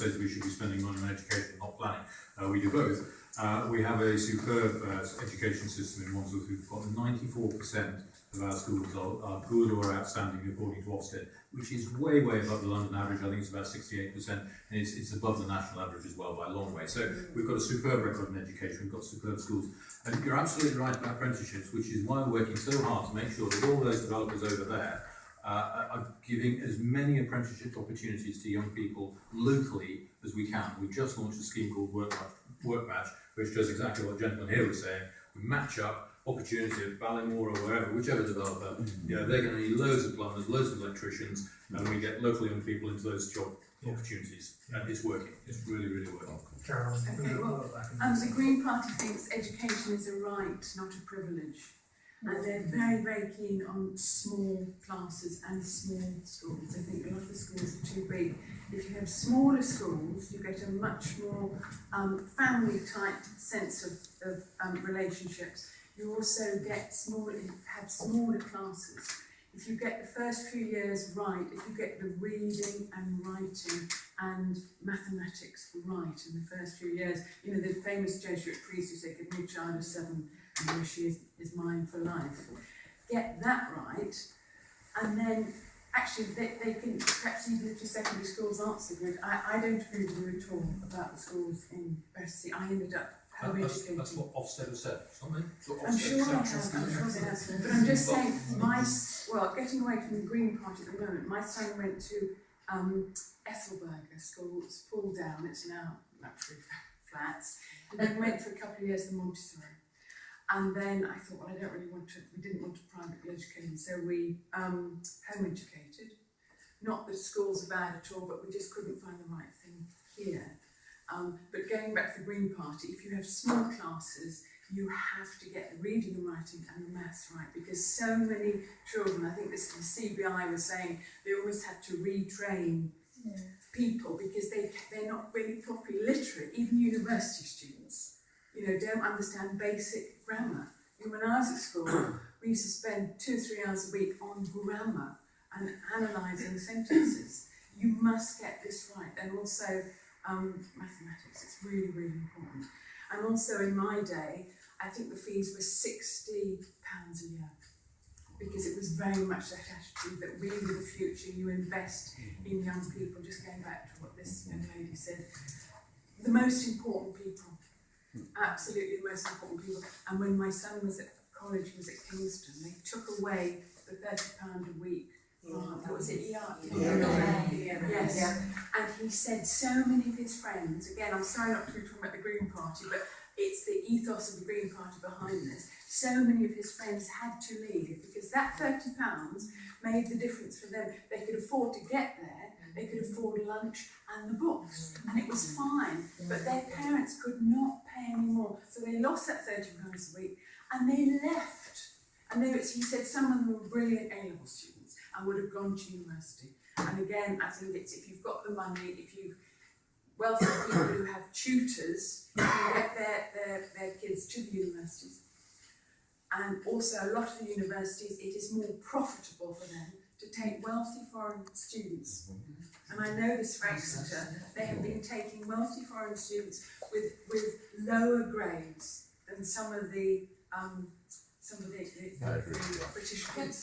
suppose we should be spending money on education, not planning. We do both. We have a superb education system in Wandsworth. We've got 94% of our schools are good or outstanding according to Ofsted, which is way above the London average. I think it's about 68%, and it's above the national average as well by a long way. So we've got a superb record in education, we've got superb schools. And you're absolutely right about apprenticeships, which is why we're working so hard to make sure that all those developers over there are giving as many apprenticeship opportunities to young people locally as we can. We've just launched a scheme called Work Match, which does exactly what the gentleman here was saying. We match up opportunity at Ballymore or wherever, whichever developer, you know, they're going to need loads of plumbers, loads of electricians, and we get local young people into those job opportunities. And it's working. It's really working. Okay, well, the Green Party thinks education is a right, not a privilege. And they're very keen on small classes and small schools. I think a lot of the schools are too big. If you have smaller schools, you get a much more family-type sense of relationships. You also have smaller classes. If you get the first few years right, if you get the reading and writing and mathematics right in the first few years, you know, the famous Jesuit priest who said, "Give me a child of 7, and she is mine for life." Get that right, and then actually they can, perhaps even if your secondary schools aren't so good. I don't agree with you at all about the schools in Battersea. I ended up home-educated. That's what Ofsted has said, isn't it? I'm sure they have. But I'm just saying, getting away from the Green Party at the moment, my son went to Ethelberg, a school that's pulled down. It's now luxury flats. And then went for a couple of years to Montessori. And then I thought, well, we didn't want to privately educate him, so we home-educated. Not that schools are bad at all, but we just couldn't find the right thing here. But going back to the Green Party, if you have small classes, you have to get the reading and writing and the maths right, because so many children, I think this the CBI was saying, they almost have to retrain people because they're not really properly literate. Even university students, you know, don't understand basic grammar. And when I was at school, we used to spend 2 or 3 hours a week on grammar and analysing sentences. You must get this right, and also mathematics. It's really important. And also in my day, I think the fees were £60 a year, because it was very much that attitude that we were the future. You invest in young people. Just going back to what this young lady said, the most important people. Absolutely the most important people. And when my son was at college, he was at Kingston, they took away the £30 a week. What was it? Yes. Yeah. And he said so many of his friends, again, I'm sorry not to be talking about the Green Party, but it's the ethos of the Green Party behind this. So many of his friends had to leave because that £30 made the difference for them. They could afford to get there, they could afford lunch and the books, and it was fine. But their parents could not pay any more, so they lost that £30 a week and they left. And he said some of them were brilliant A-level students and would have gone to university. And again, I think it's if you've got the money, if you wealthy people who have tutors who get their kids to the universities. And also a lot of the universities, it is more profitable for them to take wealthy foreign students. And I know this for Exeter, they have been taking wealthy foreign students with lower grades than some of the British kids.